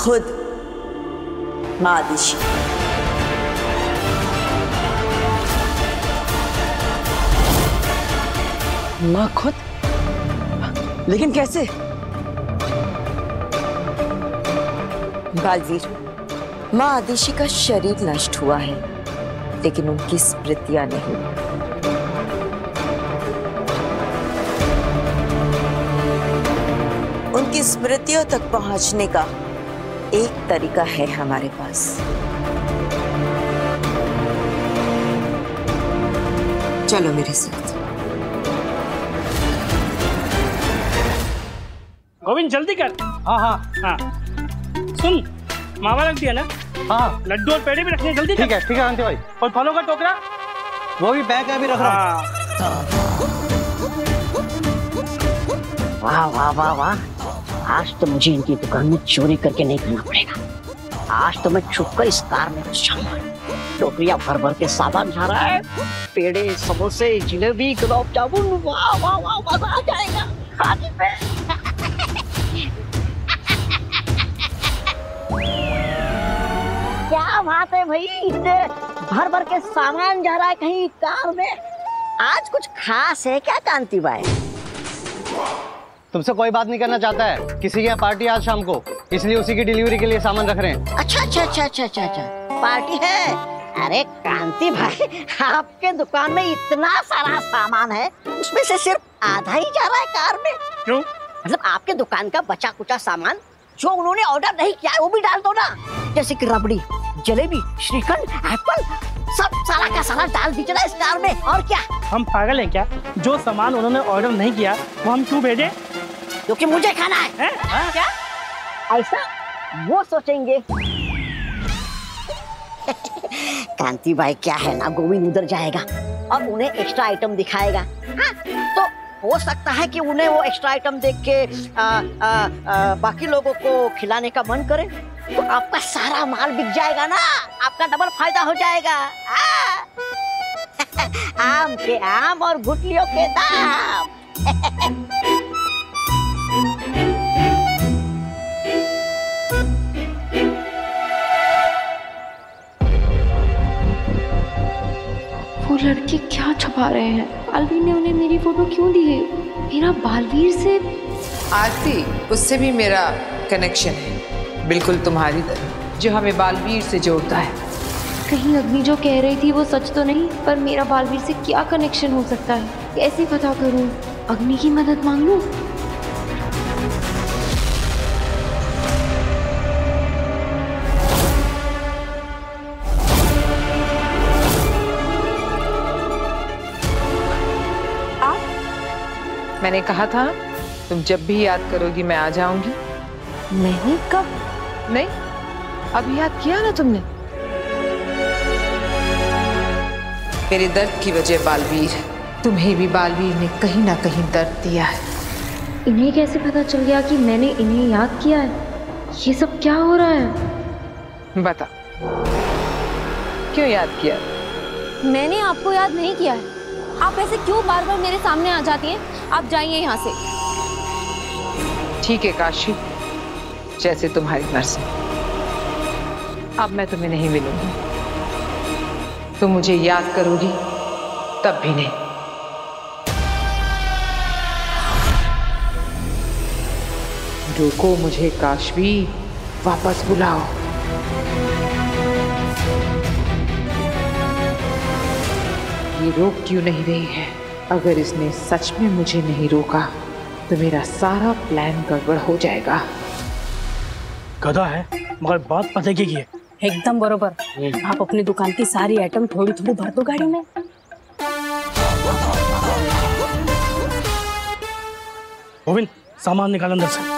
खुद माँ आदिशि। माँ खुद? लेकिन कैसे? बालवीर, माँ आदिशि का शरीर नष्ट हुआ है, लेकिन उनकी स्मृतियां नहीं। उनकी स्मृतियों तक पहुंचने का एक तरीका है हमारे पास। चलो मेरे साथ। गोविंद जल्दी कर। हाँ हाँ हाँ सुन, मावा रख दिया ना? हाँ लड्डू और पेड़े भी रखने जल्दी। ठीक है आंटी भाई। और फलों का टोकरा वो भी बैग में अभी रख रहा हूँ। वाह वाह वाह वाह, आज तो मुझे इनकी दुकान में चोरी करके नहीं खाना पड़ेगा। आज तो मैं छुपकर इस कार में घुस जाऊंगा। टोकरियां भर भर के सामान जा रहा है, पेड़े, समोसे, जिलेबी, गुलाब जामुन, वाह वाह वाह, मजा आ जाएगा खाने में। क्या बात है भाई, इतने भर भर के सामान जा रहा है कहीं कार में। आज कुछ खास है क्या कांति भाई? तुमसे कोई बात नहीं करना चाहता है, किसी के यहाँ पार्टी आज शाम को, इसलिए उसी की डिलीवरी के लिए सामान रख रहे हैं। अच्छा अच्छा अच्छा अच्छा अच्छा अच्छा, पार्टी है? अरे कांति भाई, आपके दुकान में इतना सारा सामान है, उसमें से सिर्फ आधा ही जा रहा है कार में। क्यों? मतलब आपके दुकान का बचा कुचा सामान जो उन्होंने ऑर्डर नहीं किया है वो भी डाल दो ना, जैसे कि रबड़ी, जलेबी, श्रीखंड, एप्पल, सब सारा का सारा डाल दीजिए ना इस कार में। और क्या हम पागल हैं क्या? जो सामान उन्होंने ऑर्डर नहीं किया वो हम क्यों भेजें? क्योंकि मुझे खाना है। क्या ऐसा वो सोचेंगे? कांति भाई क्या है ना, गोविंद उधर जाएगा और उन्हें एक्स्ट्रा आइटम दिखाएगा। हाँ, तो हो सकता है कि उन्हें वो एक्स्ट्रा आइटम देख के बाकी लोगों को खिलाने का मन करे, तो आपका सारा माल बिक जाएगा ना, आपका डबल फायदा हो जाएगा। आम के आम और गुठलियों के दाम। वो लड़के क्या छुपा रहे हैं? बालवीर ने उन्हें मेरी फोटो क्यों दी है? मेरा बालवीर से आरती, उससे भी मेरा कनेक्शन है, बिल्कुल तुम्हारी तरह, जो हमें बालवीर से जोड़ता है। कहीं अग्नि जो कह रही थी वो सच तो नहीं? पर मेरा बालवीर से क्या कनेक्शन हो सकता है? कैसे पता करूं? अग्नि की मदद मांग लूं? मैंने कहा था तुम जब भी याद करोगी मैं आ जाऊंगी। मैंने कब? नहीं, अभी याद किया ना तुमने। मेरे दर्द की वजह बालवीर है, तुम्हें भी बालवीर ने कहीं ना कहीं दर्द दिया है। इन्हें कैसे पता चल गया कि मैंने इन्हें याद किया है? ये सब क्या हो रहा है? बता, क्यों याद किया? मैंने आपको याद नहीं किया है। आप ऐसे क्यों बार बार मेरे सामने आ जाती हैं? आप जाइए यहाँ से। ठीक है काशी, जैसे तुम्हारी मर्जी। अब मैं तुम्हें नहीं मिलूंगी, तुम मुझे याद करोगी तब भी नहीं। रोको मुझे काशवी, वापस बुलाओ। ये रोक क्यों नहीं रही है? अगर इसने सच में मुझे नहीं रोका तो मेरा सारा प्लान गड़बड़ हो जाएगा। गधा है मगर बात पते की है। एकदम बरोबर। आप अपनी दुकान की सारी आइटम थोड़ी थोड़ी भर दो गाड़ी में। गोविंद, सामान निकाल अंदर से।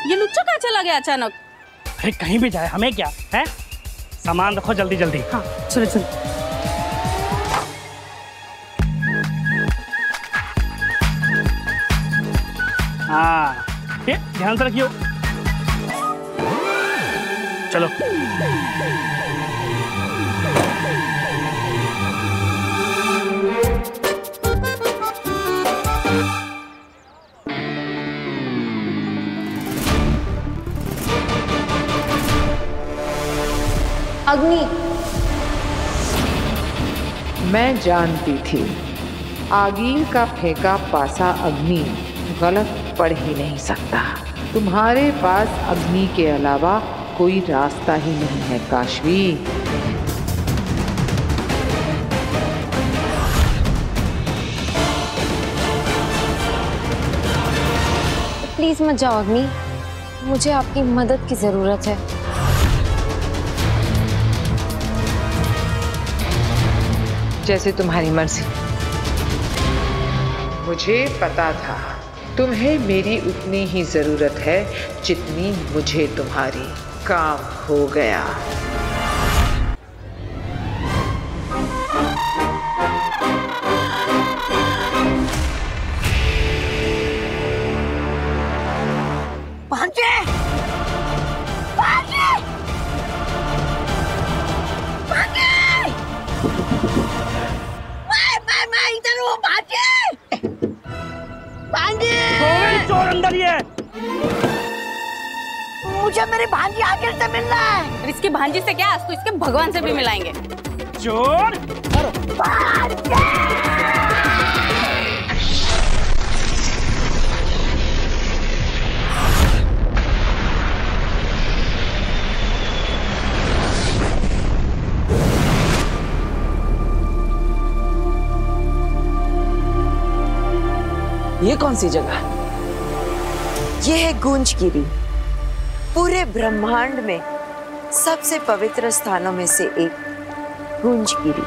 ये लुच्चा कहाँ चला गया अचानक? अरे कहीं भी जाए हमें क्या है? सामान रखो जल्दी जल्दी। हाँ चलो चलो। हाँ ध्यान से रखियो। चलो। अग्नि, मैं जानती थी आगीर का फेंका पासा अग्नि गलत पड़ ही नहीं सकता। तुम्हारे पास अग्नि के अलावा कोई रास्ता ही नहीं है काशवी। प्लीज मत जाओ अग्नि, मुझे आपकी मदद की जरूरत है। जैसे तुम्हारी मर्जी। मुझे पता था तुम्हें मेरी उतनी ही जरूरत है जितनी मुझे तुम्हारी। काम हो गया। चोर अंदर ही है। मुझे मेरी भांजी आखिर से मिलना है। इसकी भांजी से क्या, आज तो इसके भगवान से भी मिलाएंगे। चोर ये कौन सी जगह है? ये है गूंजगिरी, पूरे ब्रह्मांड में सबसे पवित्र स्थानों में से एक गूंजगिरी।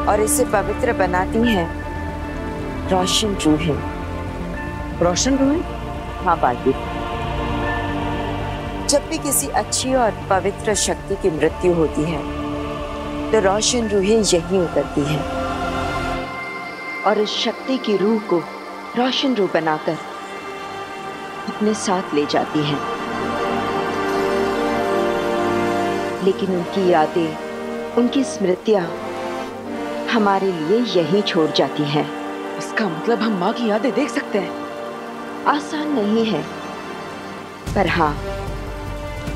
और इसे पवित्र बनाती हैं रोशन रूहें। रोशन रूहें? हाँ बाजी, जब भी किसी अच्छी और पवित्र शक्ति की मृत्यु होती है तो रोशन रूहें यहीं उतरती हैं और इस शक्ति की रूह को रोशन रूह बनाकर अपने साथ ले जाती हैं। लेकिन उनकी यादें, उनकी स्मृतियां हमारे लिए यहीं छोड़ जाती हैं। इसका मतलब हम माँ की यादें देख सकते हैं? आसान नहीं है, पर हाँ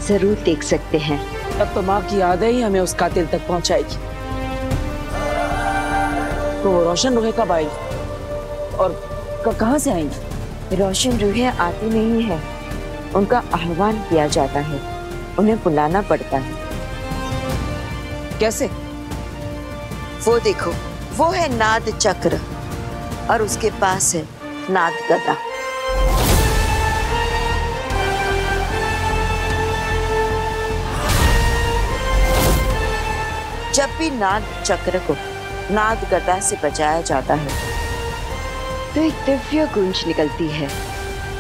जरूर देख सकते हैं। तब तो माँ की यादें ही हमें उस कातिल तक पहुंचाएगी। तो रोशन रूहें कब आएगी और कहाँ से आएंगी? रोशन रूहें आती नहीं है, उनका आह्वान किया जाता है, उन्हें बुलाना पड़ता है। कैसे? वो देखो, वो है नाद चक्र और उसके पास है नाद गदा। जब भी नाद चक्र को नाद गदा से बजाया जाता है तो एक दिव्य गूंज निकलती है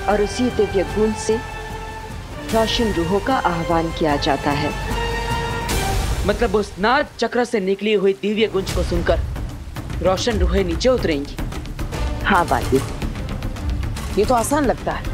और उसी दिव्य गूंज से रोशन रूहों का आह्वान किया जाता है। मतलब उस नाद चक्र से निकली हुई दिव्य गूंज को सुनकर रोशन रूहें नीचे उतरेंगी? हाँ बाजी, ये तो आसान लगता है।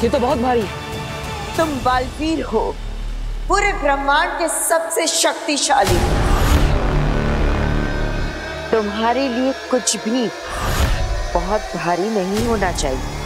ये तो बहुत भारी है। तुम बालवीर हो, पूरे ब्रह्मांड के सबसे शक्तिशाली। तुम्हारे लिए कुछ भी बहुत भारी नहीं होना चाहिए।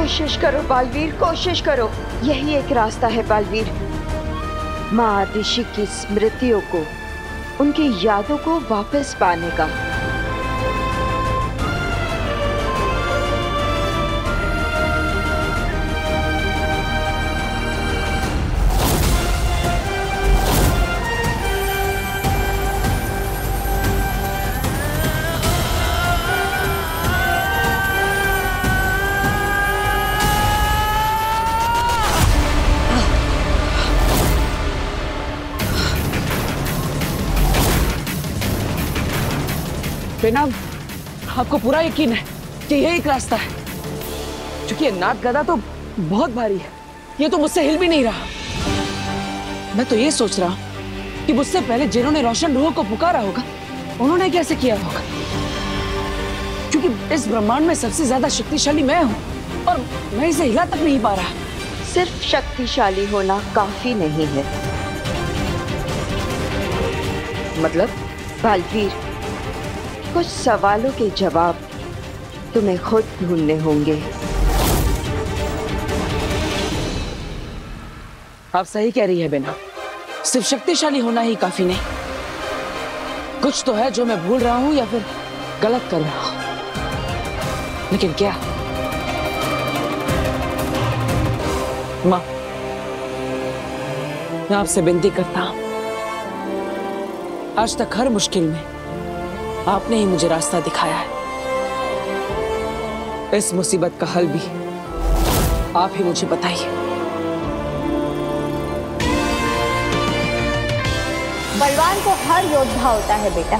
कोशिश करो बालवीर, कोशिश करो। यही एक रास्ता है बालवीर, माँ आदिशि की स्मृतियों को, उनकी यादों को वापस पाने का। बेनाम, आपको पूरा यकीन है कि यही एक रास्ता है? क्योंकि ये नाग गदा तो बहुत भारी है, ये तो मुझसे हिल भी नहीं रहा। मैं तो ये सोच रहा हूँ कि मुझसे पहले जिन्होंने रोशन रूह को पुकारा होगा, उन्होंने कैसे किया होगा? क्योंकि इस ब्रह्मांड में सबसे ज्यादा शक्तिशाली मैं हूँ और मैं इसे हिला तक नहीं पा रहा। सिर्फ शक्तिशाली होना काफी नहीं है। मतलब? बालवीर, कुछ सवालों के जवाब तुम्हें खुद ढूंढने होंगे। आप सही कह रही है बेना, सिर्फ शक्तिशाली होना ही काफी नहीं। कुछ तो है जो मैं भूल रहा हूं या फिर गलत कर रहा हूं। लेकिन क्या? माँ, मैं आपसे विनती करता हूं, आज तक हर मुश्किल में आपने ही मुझे रास्ता दिखाया है। इस मुसीबत का हल भी आप ही मुझे बताइए। बलवान को हर योद्धा होता है बेटा,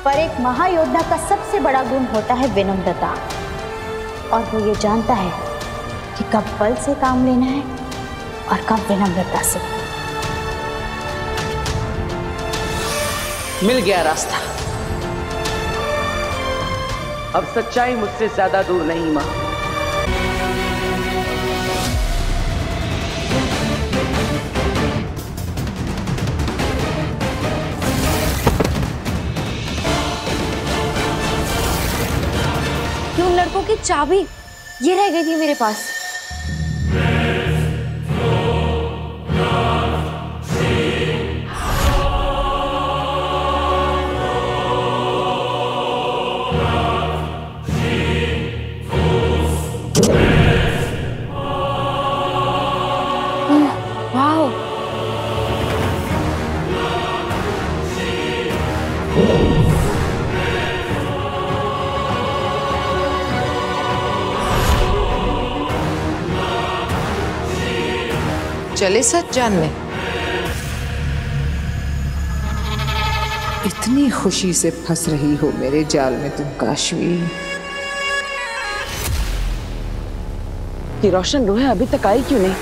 पर एक महायोद्धा का सबसे बड़ा गुण होता है विनम्रता। और वो ये जानता है कि कब बल से काम लेना है और कब विनम्रता से। मिल गया रास्ता। अब सच्चाई मुझसे ज्यादा दूर नहीं मां। क्यों लड़कों की चाबी ये रह गई थी मेरे पास। चले सच जानने। इतनी खुशी से फंस रही हो मेरे जाल में तुम काशवी, कि रोशन रूह अभी तक आई क्यों नहीं?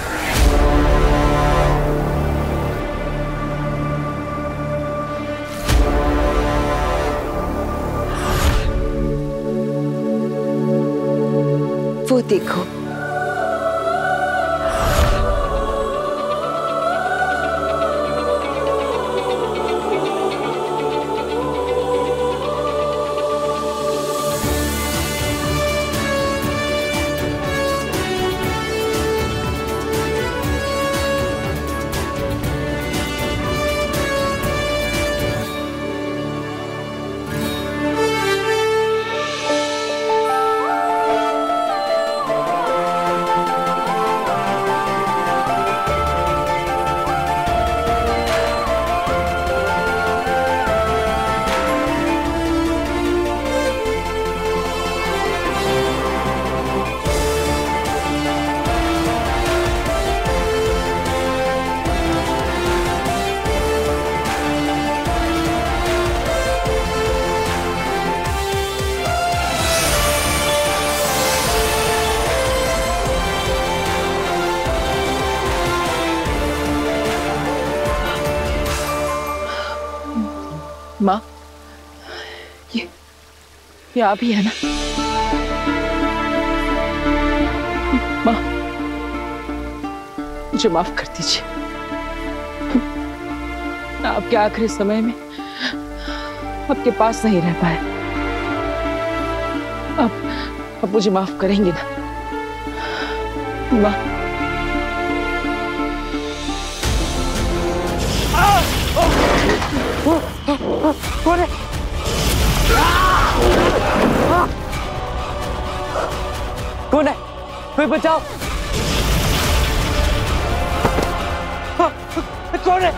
वो देखो, माँ, ये आप ही है ना? माँ, मुझे माफ कर दीजिए। मैं आपके आखिरी समय में आपके पास नहीं रह पाया। अब मुझे माफ करेंगे ना? माँ कौन है? कौन है? कोई बचाओ! कौन है?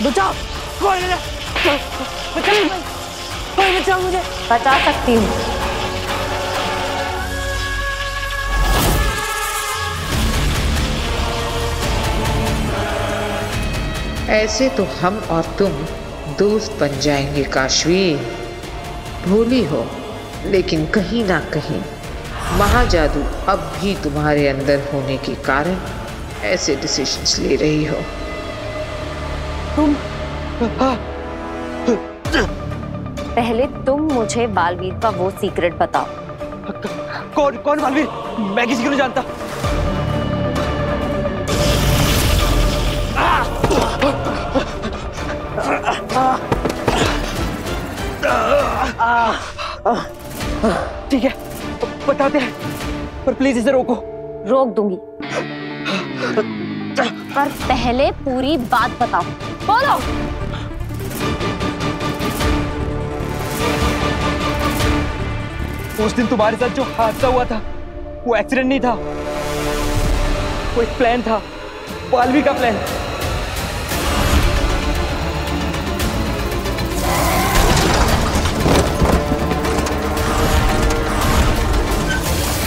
बचाओ! कौन है? बचाओ! कोई बचाओ मुझे! बचा सकती हूँ। ऐसे तो हम और तुम दोस्त बन जाएंगे काशवी। भूली हो, लेकिन कहीं ना कहीं महाजादू अब भी तुम्हारे अंदर होने के कारण ऐसे डिसीजंस ले रही हो। पहले तुम मुझे बालवीर का वो सीक्रेट बताओ। कौन बालवीर? मैं किसी को नहीं जानता। ठीक है, बताते हैं, पर प्लीज इसे रोको। रोक दूंगी, पर पहले पूरी बात बताओ। बोलो। उस दिन तुम्हारे साथ जो हादसा हुआ था वो एक्सीडेंट नहीं था, वो एक प्लान था, बालवीर का प्लान।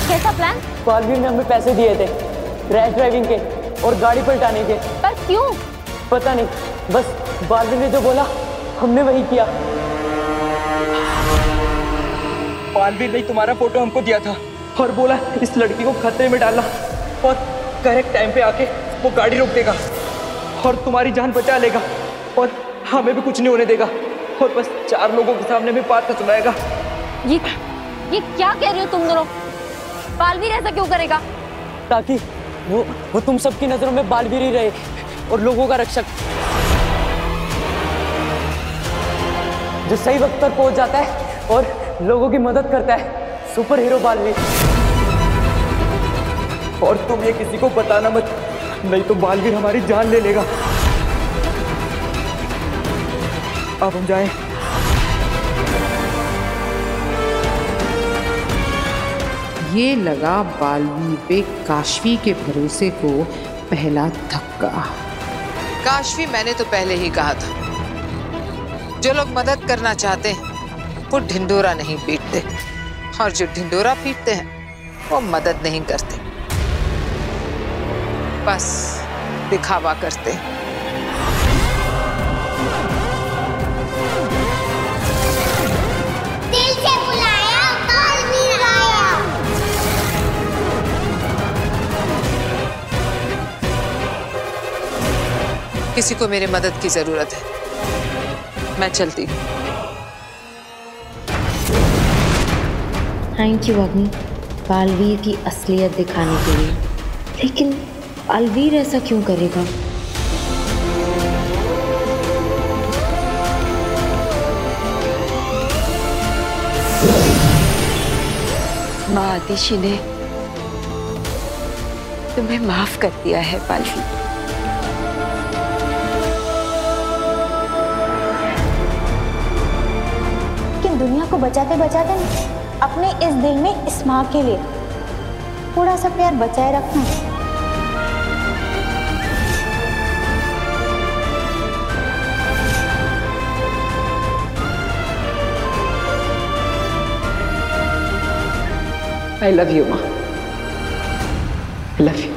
कैसा प्लान? बालवीर ने हमें पैसे दिए थे रैश ड्राइविंग के और गाड़ी पलटाने के। पर क्यों? पता नहीं, बस बालवीर ने जो बोला हमने वही किया। बालवीर ने तुम्हारा फोटो हमको दिया था और बोला इस लड़की को खतरे में डालना और करेक्ट टाइम पे आके वो गाड़ी रोक देगा और तुम्हारी जान बचा लेगा और हमें भी कुछ नहीं होने देगा और बस 4 लोगों के सामने में बात सुनाएगा। ये क्या कह रहे हो तुम दोनों? बालवीर ऐसा क्यों करेगा? ताकि वो तुम सबकी नजरों में बालवीर ही रहे और लोगों का रक्षक, जो सही वक्त पर पहुंच जाता है और लोगों की मदद करता है। Super hero Baalveer. और तुम ये किसी को बताना मत, नहीं तो बालवीर हमारी जान ले लेगा। अब हम जाएं। ये लगा बालवीर पे काशवी के भरोसे को पहला धक्का। काशवी, मैंने तो पहले ही कहा था, जो लोग मदद करना चाहते हैं वो ढिंडोरा नहीं पीटते, और जो ढिंडोरा पीटते हैं वो मदद नहीं करते, बस दिखावा करते हैं। दिल से बुलाया, बालवीर आया। किसी को मेरे मदद की जरूरत है, मैं चलती हूँ। थैंक यू अग्नि, बालवीर की असलियत दिखाने के लिए। लेकिन बालवीर ऐसा क्यों करेगा? माँ आतिशी ने तुम्हें माफ कर दिया है बालवीर। लेकिन दुनिया को बचाते बचाते अपने इस दिल में इस माँ के लिए थोड़ा सा प्यार बचाए रखना। I love you, माँ। I love you.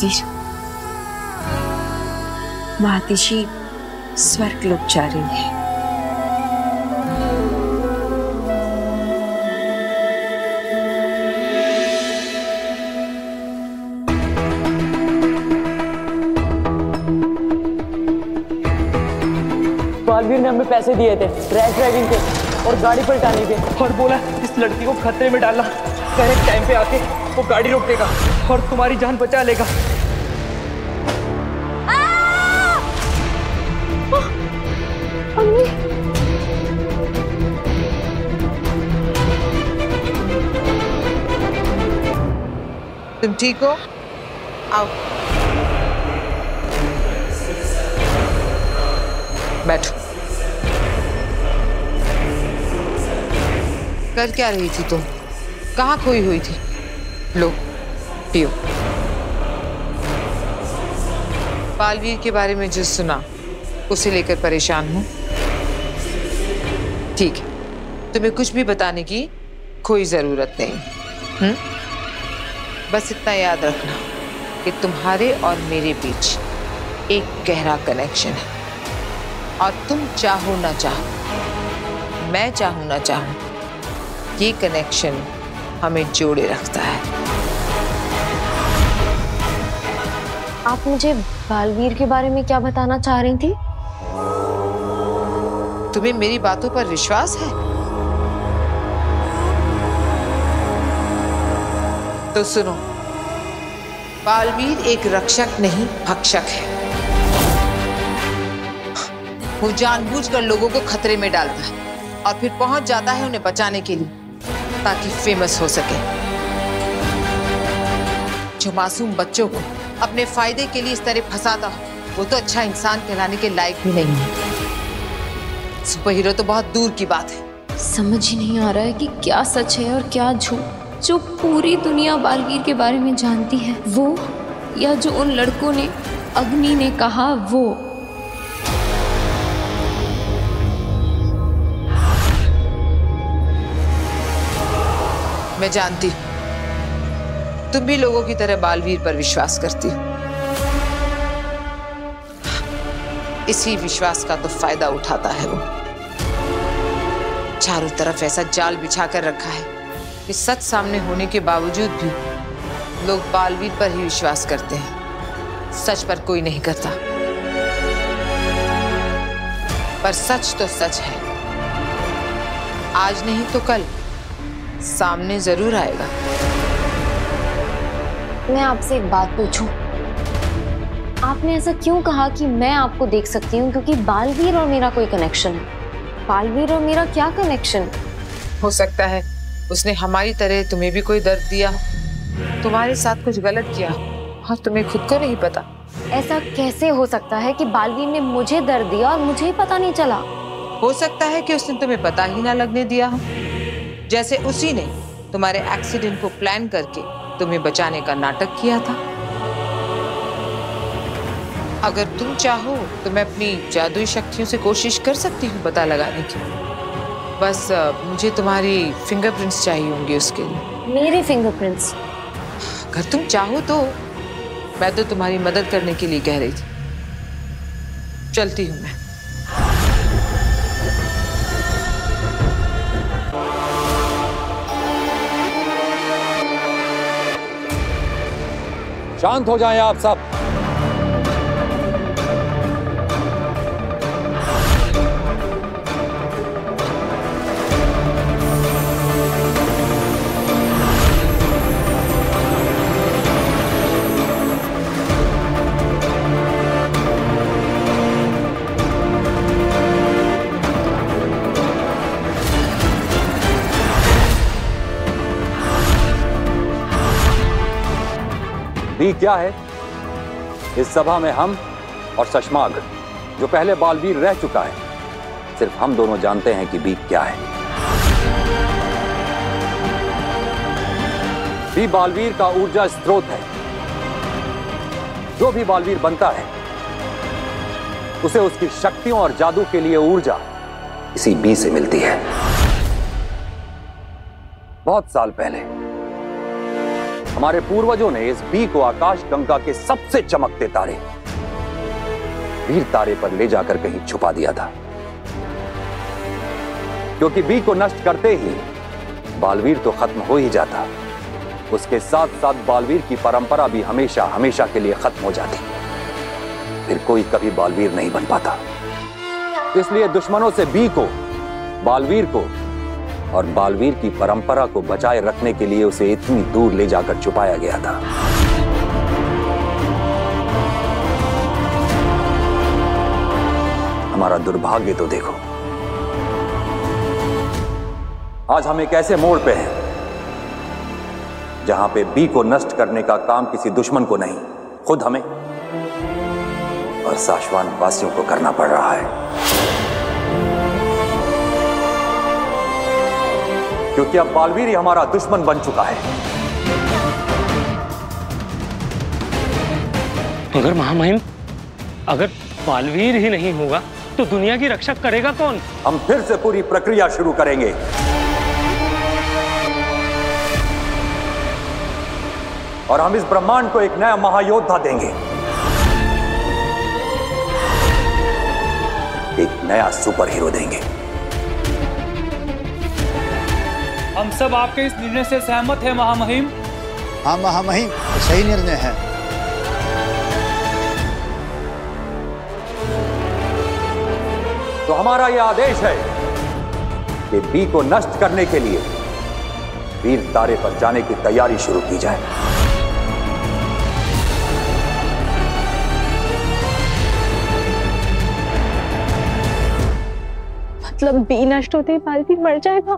बालवीर, महातिशी स्वर्गलोक जा रही है। बालवीर ने हमें पैसे दिए थे रैश ड्राइविंग के और गाड़ी पलटाने के, और बोला इस लड़की को खतरे में डालना, करेक्ट टाइम पे आके वो गाड़ी रोक देगा और तुम्हारी जान बचा लेगा। तुम ठीक हो? आओ बैठो। कर क्या रही थी तुम? कहाँ खोई हुई थी? लो पियो। बालवीर के बारे में जो सुना उसे लेकर परेशान हूँ। ठीक है, तुम्हें कुछ भी बताने की कोई जरूरत नहीं। बस इतना याद रखना कि तुम्हारे और मेरे बीच एक गहरा कनेक्शन है, और तुम चाहो ना चाहो, मैं चाहूं ना चाहूं, ये कनेक्शन हमें जोड़े रखता है। आप मुझे बालवीर के बारे में क्या बताना चाह रही थी? तुम्हें मेरी बातों पर विश्वास है? तो सुनो, बालवीर एक रक्षक नहीं भक्षक है। वो जानबूझकर लोगों को खतरे में डालता है और फिर पहुंच जाता है उन्हें बचाने के लिए, ताकि फेमस हो सके। जो मासूम बच्चों को अपने फायदे के लिए इस तरह फंसाता हो, वो तो अच्छा इंसान कहलाने के लायक भी नहीं है। सुपर हीरो तो बहुत दूर की बात है। समझ ही नहीं आ रहा है कि क्या सच है और क्या झूठ। जो पूरी दुनिया बालवीर के बारे में जानती है वो, या जो उन लड़कों ने, अग्नि ने कहा वो। मैं जानती हूँ तुम भी लोगों की तरह बालवीर पर विश्वास करती हो। इसी विश्वास का तो फायदा उठाता है वो। चारों तरफ ऐसा जाल बिछा कर रखा है कि सच सामने होने के बावजूद भी लोग बालवीर पर ही विश्वास करते हैं, सच पर कोई नहीं करता। पर सच तो सच है, आज नहीं तो कल सामने जरूर आएगा। मैं आपसे एक बात पूछूं? आपने ऐसा क्यों कहा कि मैं आपको देख सकती हूँ क्योंकि बालवीर और मेरा कोई कनेक्शन है? बालवीर और मेरा क्या कनेक्शन? हो सकता है उसने हमारी तरह तुम्हें भी कोई दर्द दिया, तुम्हारे साथ कुछ गलत किया और तुम्हें खुद को नहीं पता। ऐसा कैसे हो सकता है कि बालवीर ने मुझे दर्द दिया और मुझे ही पता नहीं चला? हो सकता है कि उसने तुम्हें पता ही ना लगने दिया हो, जैसे उसी ने तुम्हारे एक्सीडेंट को प्लान करके तुम्हें बचाने का नाटक किया था। अगर तुम चाहो तो मैं अपनी जादुई शक्तियों से कोशिश कर सकती हूँ पता लगाने की। बस मुझे तुम्हारी फिंगरप्रिंट्स चाहिए होंगे उसके लिए। मेरे फिंगरप्रिंट्स? अगर तुम चाहो तो। मैं तो तुम्हारी मदद करने के लिए कह रही थी। चलती हूँ मैं। शांत हो जाएं आप सब। बी क्या है? इस सभा में हम और सशमाग, जो पहले बालवीर रह चुका है, सिर्फ हम दोनों जानते हैं कि बी क्या है। बी बालवीर का ऊर्जा स्रोत है। जो भी बालवीर बनता है उसे उसकी शक्तियों और जादू के लिए ऊर्जा इसी बी से मिलती है। बहुत साल पहले हमारे पूर्वजों ने इस बी को आकाश गंगा के सबसे चमकते तारे वीर तारे पर ले जाकर कहीं छुपा दिया था, क्योंकि बी को नष्ट करते ही बालवीर तो खत्म हो ही जाता, उसके साथ साथ बालवीर की परंपरा भी हमेशा हमेशा के लिए खत्म हो जाती, फिर कोई कभी बालवीर नहीं बन पाता। इसलिए दुश्मनों से बी को, बालवीर को और बालवीर की परंपरा को बचाए रखने के लिए उसे इतनी दूर ले जाकर छुपाया गया था। हमारा दुर्भाग्य तो देखो, आज हम एक ऐसे मोड़ पे हैं जहां पे बी को नष्ट करने का काम किसी दुश्मन को नहीं, खुद हमें और साशवान वासियों को करना पड़ रहा है, क्योंकि अब बालवीर ही हमारा दुश्मन बन चुका है। अगर महामहिम, अगर बालवीर ही नहीं होगा तो दुनिया की रक्षा करेगा कौन? हम फिर से पूरी प्रक्रिया शुरू करेंगे। और हम इस ब्रह्मांड को एक नया महायोद्धा देंगे, एक नया सुपर हीरो देंगे। हम सब आपके इस निर्णय से सहमत हैं महामहिम। हाँ महामहिम, सही निर्णय है। तो हमारा यह आदेश है कि बी को नष्ट करने के लिए वीर तारे पर जाने की तैयारी शुरू की जाए। मतलब बी नष्ट होते ही बालवीर मर जाएगा?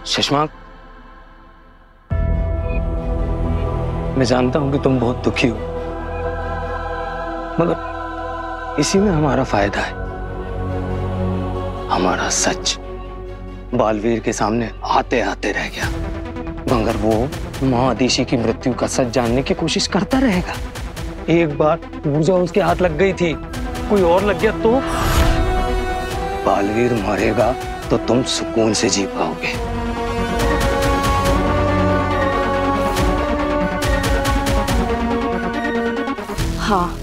शशमाक, मैं जानता हूं कि तुम बहुत दुखी हो, मगर इसी में हमारा फायदा है। हमारा सच बालवीर के सामने आते आते रह गया, मगर वो मां आदिशी की मृत्यु का सच जानने की कोशिश करता रहेगा। एक बार ऊर्जा उसके हाथ लग गई थी, कोई और लग गया तो बालवीर मरेगा तो तुम सुकून से जी पाओगे। हाँ,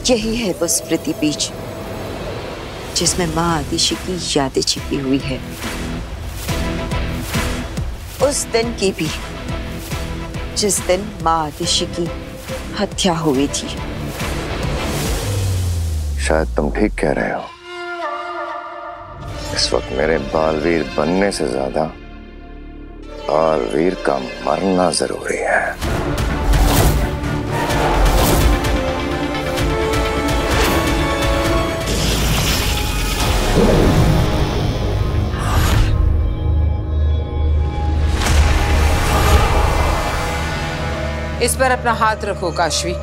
यही है वो स्मृति बीज जिसमें मां आदिशी की यादें छिपी हुई है, उस दिन की भी जिस दिन मां आदिशी की हत्या हुई थी। शायद तुम ठीक कह रहे हो। इस वक्त मेरे बालवीर बनने से ज्यादा बालवीर का मरना जरूरी है। इस पर अपना हाथ रखो काशवी,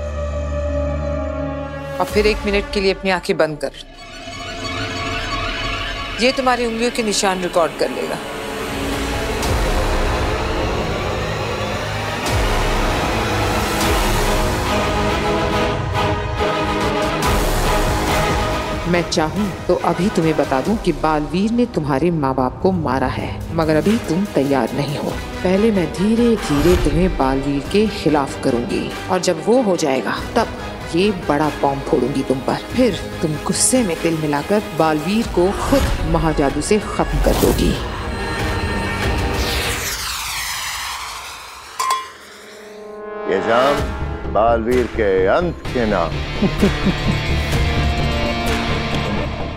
और फिर 1 मिनट के लिए अपनी आंखें बंद कर। ये तुम्हारी उंगलियों के निशान रिकॉर्ड कर लेगा। मैं चाहूं तो अभी तुम्हें बता दूं कि बालवीर ने तुम्हारे माँ बाप को मारा है, मगर अभी तुम तैयार नहीं हो। पहले मैं धीरे धीरे तुम्हें बालवीर के खिलाफ करूंगी, और जब वो हो जाएगा तब ये बड़ा बॉम्ब फोड़ूंगी तुम पर। फिर तुम गुस्से में तिल मिलाकर बालवीर को खुद महाजादू से खत्म कर दोगी। ये जाम बालवीर के अंत के नाम।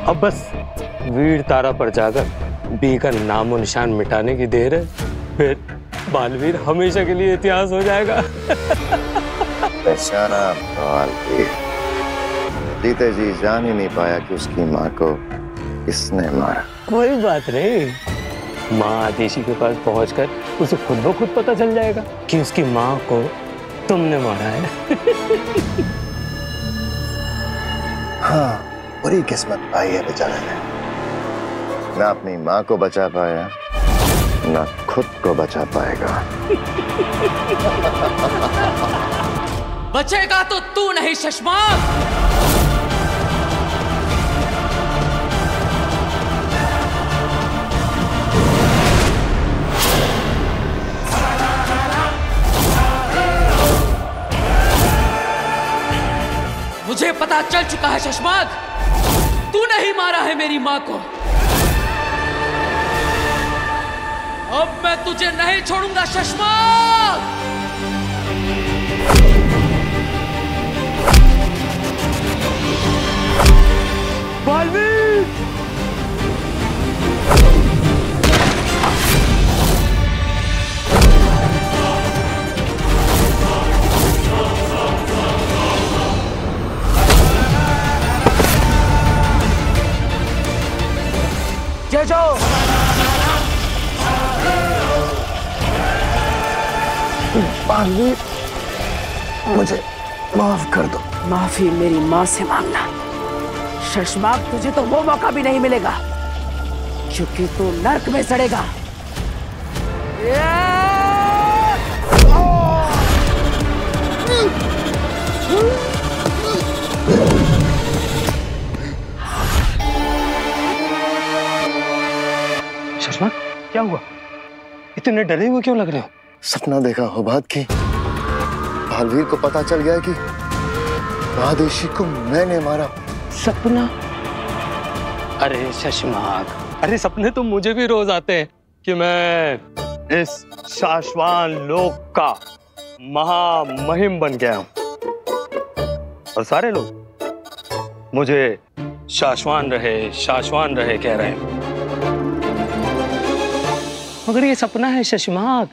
अब बस वीर तारा पर जाकर बी का नामो निशान मिटाने की देर है, फिर बालवीर हमेशा के लिए इतिहास हो जाएगा। बेचारा बालवीर जीते जी जान ही नहीं पाया कि उसकी माँ को किसने मारा। कोई बात नहीं, माँ आदिशी के पास पहुंचकर उसे खुद ब खुद पता चल जाएगा कि उसकी माँ को तुमने मारा है। हाँ, बुरी किस्मत पाई है बेचारे ने, ना अपनी माँ को बचा पाया ना खुद को बचा पाएगा। बचेगा तो तू नहीं शशमाक। पता चल चुका है शशमाग, तूने ही मारा है मेरी माँ को। अब मैं तुझे नहीं छोड़ूंगा शशमाग। बालवीर! जय जाओ। बालवीर, मुझे माफ कर दो। माफी मेरी माँ से मांगना। शशमाग, तुझे तो वो मौका भी नहीं मिलेगा क्योंकि तू नर्क में सड़ेगा। शशमाग, क्या हुआ? इतने डरे हुए क्यों लग रहे हो? सपना देखा हो बात की। बालवीर को पता चल गया कि महादेशी को मैंने मारा। सपना? अरे शशमाग, अरे सपने तो मुझे भी रोज आते हैं कि मैं इस शाश्वान लोक का महामहिम बन गया हूं और सारे लोग मुझे शाश्वान रहे कह रहे हैं। मगर ये सपना है शशमाग,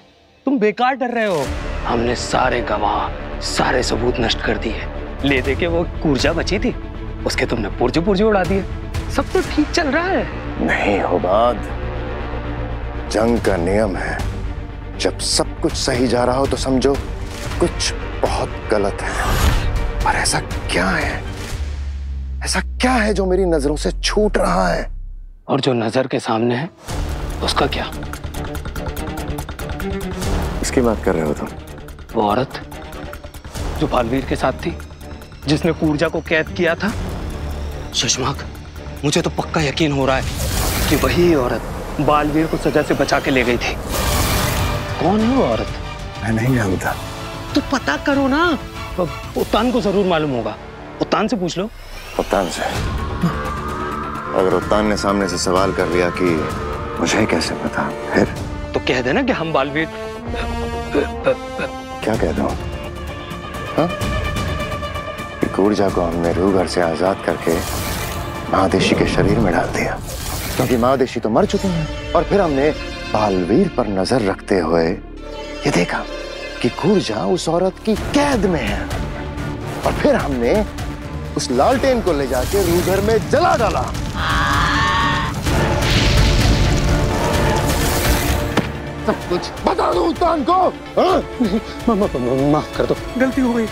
तुम बेकार डर रहे हो। हमने सारे गवाह, सारे सबूत नष्ट कर दिए। ले दे के वो ऊर्जा बची थी, उसके तुमने पुर्जे उड़ा दिए। सब तो ठीक चल रहा है। नहीं होबाद, जंग का नियम है, जब सब कुछ सही जा रहा हो तो समझो कुछ बहुत गलत है। पर ऐसा क्या है? ऐसा क्या है जो मेरी नजरों से छूट रहा है? और जो नजर के सामने है उसका क्या? किसकी बात कर रहे हो तुम? वो औरत जो बालवीर के साथ थी, जिसने ऊर्जा को कैद किया था। शशमाग, मुझे तो पक्का यकीन हो रहा है कि वही औरत बालवीर को सजा से बचा के ले गई थी। कौन है वो औरत? मैं नहीं जानता। तो पता करो ना, उत्तान को जरूर मालूम होगा। उत्तान से पूछ लो। उत्तान से? अगर उत्तान ने सामने से सवाल कर लिया कि मुझे कैसे पता, फिर तो कह देना कि हम बालवीर। क्या कह दूं? हाँ? ऊर्जा को हमने रूह घर से आजाद करके महादेशी के शरीर में डाल दिया, क्योंकि महादेशी तो मर चुके हैं। और फिर हमने बालवीर पर नजर रखते हुए ये देखा कि ऊर्जा उस औरत की कैद में है, और फिर हमने उस लालटेन को ले जाके रूह घर में जला डाला। सब कुछ बता दो उत्तान को। हाँ? माफ कर दो, गलती हो गई।